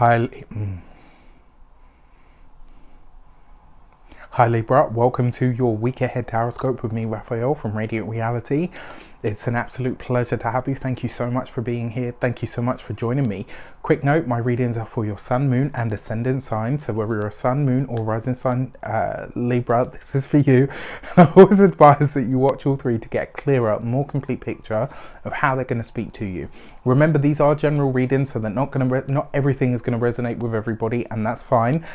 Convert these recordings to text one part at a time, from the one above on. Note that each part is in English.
Hi, Hi Libra, welcome to your week ahead taroscope with me, Raphael from Radiant Reality. It's an absolute pleasure to have you. Thank you so much for being here. Thank you so much for joining me. Quick note, my readings are for your sun, moon and ascendant sign. So whether you're a sun, moon or rising sign Libra, this is for you. And I always advise that you watch all three to get a clearer, more complete picture of how they're going to speak to you. Remember, these are general readings, so that not everything is going to resonate with everybody, and that's fine.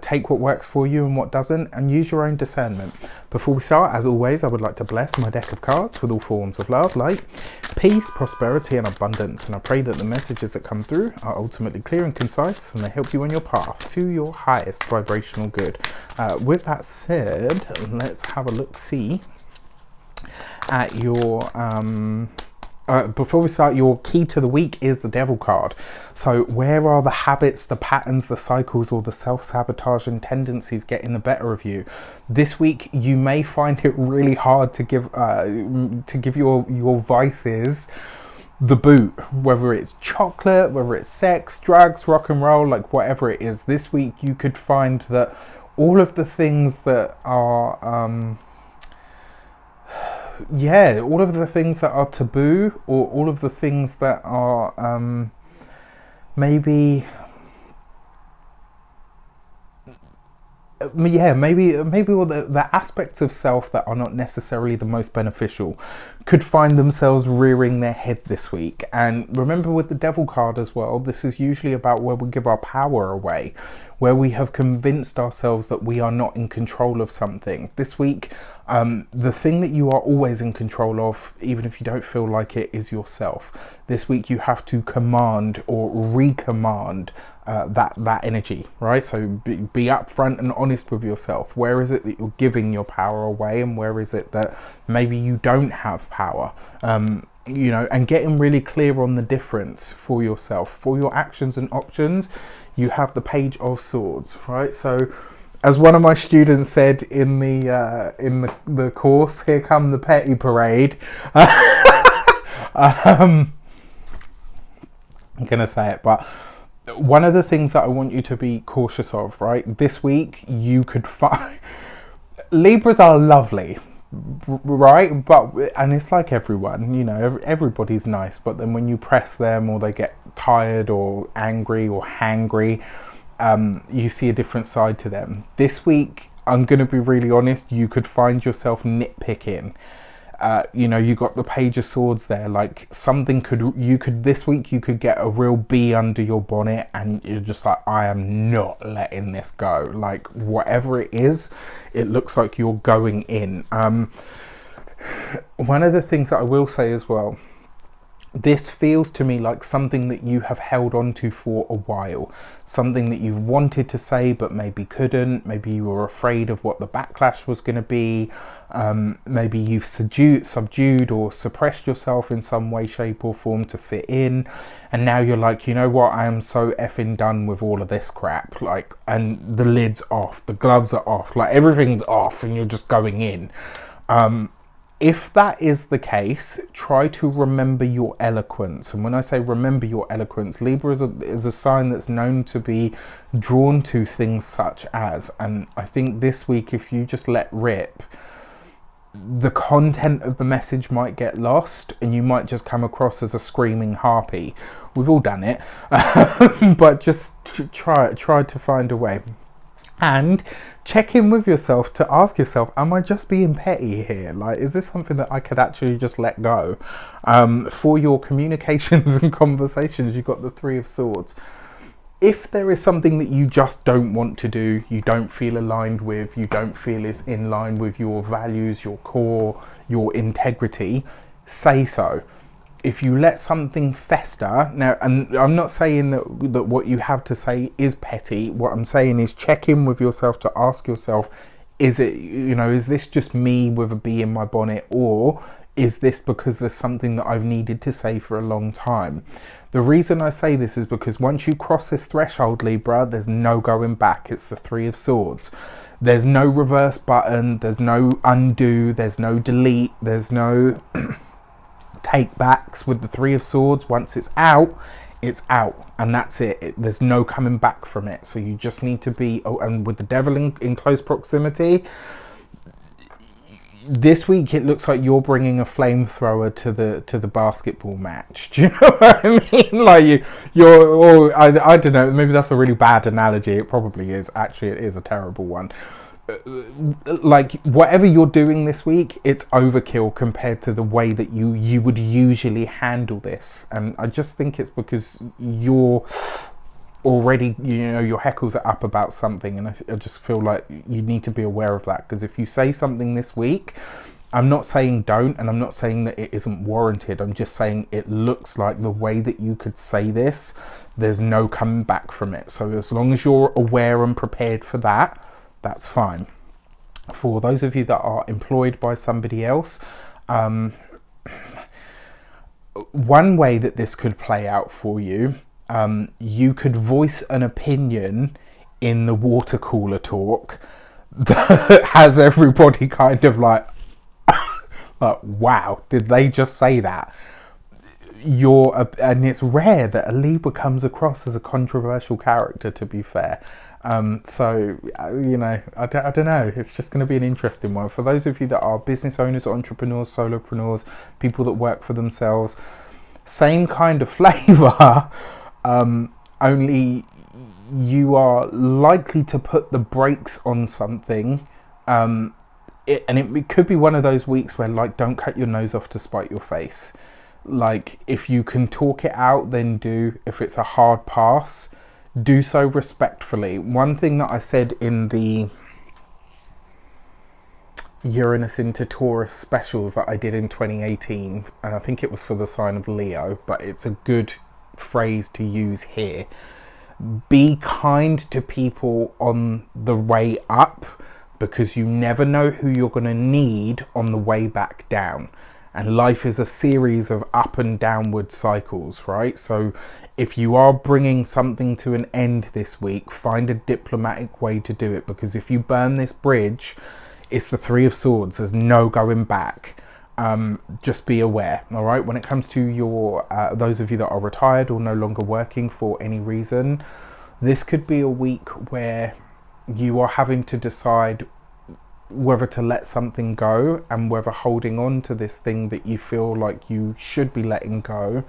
Take what works for you and what doesn't, and use your own discernment. Before we start, as always, I would like to bless my deck of cards with all forms of love, light, peace, prosperity and abundance. And I pray that the messages that come through are ultimately clear and concise, and they help you on your path to your highest vibrational good. With that said, let's have a look-see at your before we start, your key to the week is the Devil card. So where are the habits, the patterns, the cycles, or the self-sabotaging tendencies getting the better of you? This week you may find it really hard to give your vices the boot, whether it's chocolate, whether it's sex, drugs, rock and roll, like whatever it is. This week you could find that all of the things that are all of the things that are taboo, or all of the things that are maybe all the aspects of self that are not necessarily the most beneficial could find themselves rearing their head this week. And remember, with the Devil card as well, this is usually about where we give our power away, where we have convinced ourselves that we are not in control of something. This week, the thing that you are always in control of, even if you don't feel like it, is yourself. This week you have to command or recommand that energy, right? So be upfront and honest with yourself. Where is it that you're giving your power away, and where is it that maybe you don't have power? And getting really clear on the difference for yourself. For your actions and options, you have the Page of Swords, right? So as one of my students said in the course, here come the petty parade. I'm gonna say it, but one of the things that I want you to be cautious of, right? This week you could find Libras are lovely, right? And it's like everyone, everybody's nice, but then when you press them, or they get tired or angry or hangry, you see a different side to them. This week, I'm going to be really honest, you could find yourself nitpicking. You got the Page of Swords there, like something this week you could get a real bee under your bonnet, and you're just like, I am not letting this go. Like whatever it is, it looks like you're going in. One of the things that I will say as well, this feels to me like something that you have held on to for a while, something that you've wanted to say but maybe couldn't. Maybe you were afraid of what the backlash was going to be. Maybe you've subdued or suppressed yourself in some way, shape or form to fit in, and now you're like, you know what, I am so effing done with all of this crap, like, and the lid's off, the gloves are off, like everything's off, and you're just going in. If that is the case, try to remember your eloquence. And when I say remember your eloquence, Libra is a sign that's known to be drawn to things such as, and I think this week, if you just let rip, the content of the message might get lost, and you might just come across as a screaming harpy. We've all done it, but just try to find a way. And check in with yourself to ask yourself, am I just being petty here? Like, is this something that I could actually just let go? For your communications and conversations, you've got the Three of Swords. If there is something that you just don't want to do, you don't feel aligned with, you don't feel is in line with your values, your core, your integrity, say so. If you let something fester now, and I'm not saying that what you have to say is petty, what I'm saying is check in with yourself to ask yourself, is it, is this just me with a bee in my bonnet, or is this because there's something that I've needed to say for a long time? The reason I say this is because once you cross this threshold, Libra, there's no going back. It's the Three of Swords. There's no reverse button, there's no undo, there's no delete, there's no take backs with the Three of Swords. Once it's out, It's out, and that's it. There's no coming back from it. So you just need to be, and with the devil in close proximity, this week it looks like you're bringing a flamethrower to the basketball match. Do you know what I mean? Like I don't know, maybe that's a really bad analogy. It probably is. Actually, it is a terrible one. Like whatever you're doing this week, it's overkill compared to the way that you would usually handle this. And I just think it's because you're already, your heckles are up about something, and I just feel like you need to be aware of that, because if you say something this week, I'm not saying don't, and I'm not saying that it isn't warranted. I'm just saying it looks like the way that you could say this, there's no coming back from it. So as long as you're aware and prepared for that, that's fine. For those of you that are employed by somebody else, one way that this could play out for you, you could voice an opinion in the water cooler talk that has everybody kind of like wow, did they just say that? And it's rare that a Libra comes across as a controversial character, to be fair. So I don't know, it's just going to be an interesting one. For those of you that are business owners, entrepreneurs, solopreneurs, people that work for themselves, same kind of flavor, only you are likely to put the brakes on something. It could be one of those weeks where, like, don't cut your nose off to spite your face. Like, if you can talk it out, then do. If it's a hard pass, do so respectfully. One thing that I said in the Uranus into Taurus specials that I did in 2018, and I think it was for the sign of Leo, but it's a good phrase to use here. Be kind to people on the way up, because you never know who you're going to need on the way back down. And life is a series of up and downward cycles, right? So if you are bringing something to an end this week, find a diplomatic way to do it, because if you burn this bridge, it's the Three of Swords. There's no going back. Just be aware, all right? When it comes to your those of you that are retired or no longer working for any reason, this could be a week where you are having to decide whether to let something go, and whether holding on to this thing that you feel like you should be letting go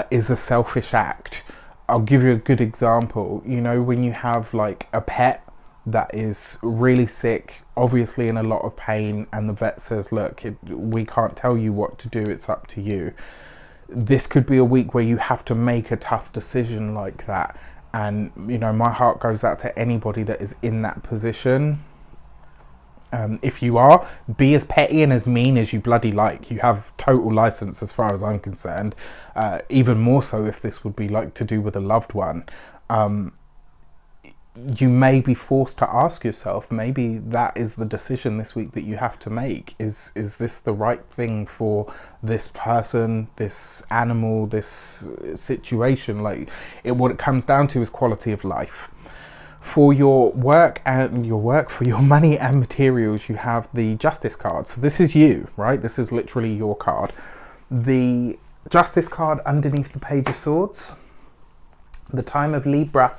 is a selfish act. I'll give you a good example. When you have like a pet that is really sick, obviously in a lot of pain, and the vet says, look, we can't tell you what to do, it's up to you. This could be a week where you have to make a tough decision like that. And my heart goes out to anybody that is in that position. If you are, be as petty and as mean as you bloody like. You have total license as far as I'm concerned. Even more so if this would be like to do with a loved one. You may be forced to ask yourself, maybe that is the decision this week that you have to make. Is this the right thing for this person, this animal, this situation? Like, what it comes down to is quality of life. For your work for your money and materials, you have the Justice card. So this is you, right? This is literally your card. The Justice card underneath the Page of Swords. The time of Libra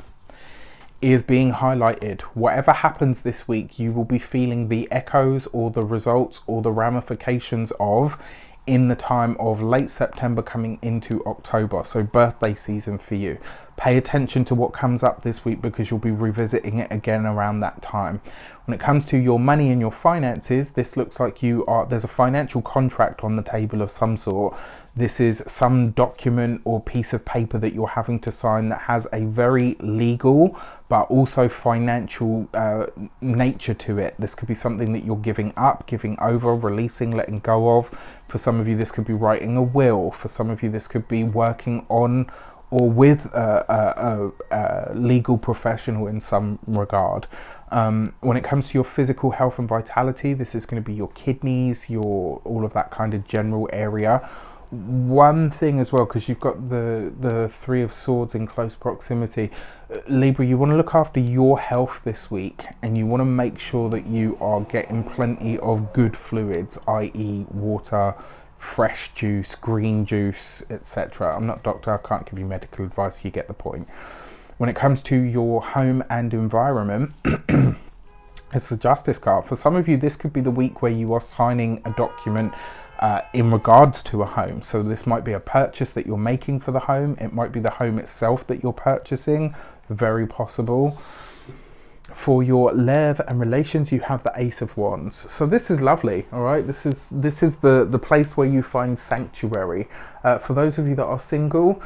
is being highlighted. Whatever happens this week, you will be feeling the echoes or the results or the ramifications of in the time of late September coming into October. So birthday season for you. Pay attention to what comes up this week, because you'll be revisiting it again around that time. When it comes to your money and your finances, this looks like there's a financial contract on the table of some sort. This is some document or piece of paper that you're having to sign that has a very legal but also financial nature to it. This could be something that you're giving up, giving over, releasing, letting go of. For some of you, this could be writing a will. For some of you, this could be working on or with a legal professional in some regard. When it comes to your physical health and vitality, this is going to be your kidneys, all of that kind of general area. One thing as well, because you've got the Three of Swords in close proximity, Libra, you want to look after your health this week, and you want to make sure that you are getting plenty of good fluids, i.e. water, fresh juice, green juice, etc. I'm not a doctor, I can't give you medical advice, you get the point. When it comes to your home and environment, it's the Justice card. For some of you, this could be the week where you are signing a document in regards to a home. So this might be a purchase that you're making for the home. It might be the home itself that you're purchasing. Very possible. For your love and relations, you have the Ace of Wands. So this is lovely, all right? This is the place where you find sanctuary. For those of you that are single,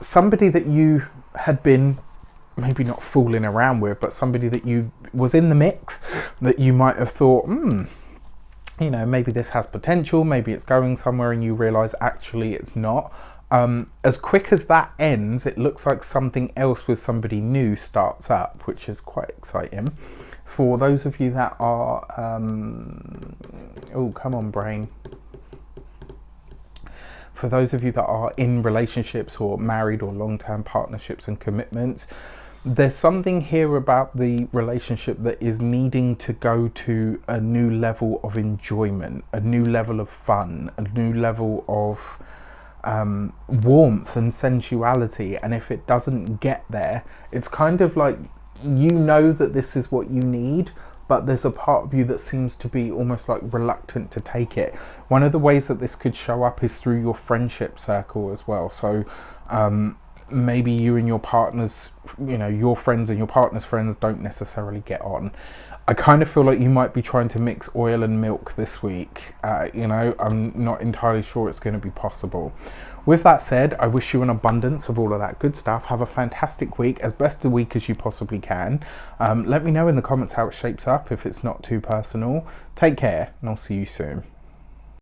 somebody that you had been maybe not fooling around with, but somebody that you was in the mix, that you might have thought, you know, maybe this has potential, maybe it's going somewhere, and you realize actually it's not. As quick as that ends, it looks like something else with somebody new starts up, which is quite exciting. For those of you that are, oh, come on, brain. For those of you that are in relationships or married or long-term partnerships and commitments, there's something here about the relationship that is needing to go to a new level of enjoyment, a new level of fun, a new level of warmth and sensuality. And if it doesn't get there, it's kind of like, you know that this is what you need, but there's a part of you that seems to be almost like reluctant to take it. One of the ways that this could show up is through your friendship circle as well. So maybe you and your partners, you know, your friends and your partner's friends don't necessarily get on. I kind of feel like you might be trying to mix oil and milk this week. You know, I'm not entirely sure it's going to be possible. With that said, I wish you an abundance of all of that good stuff. Have a fantastic week, as best a week as you possibly can. Let me know in the comments how it shapes up if it's not too personal. Take care, and I'll see you soon.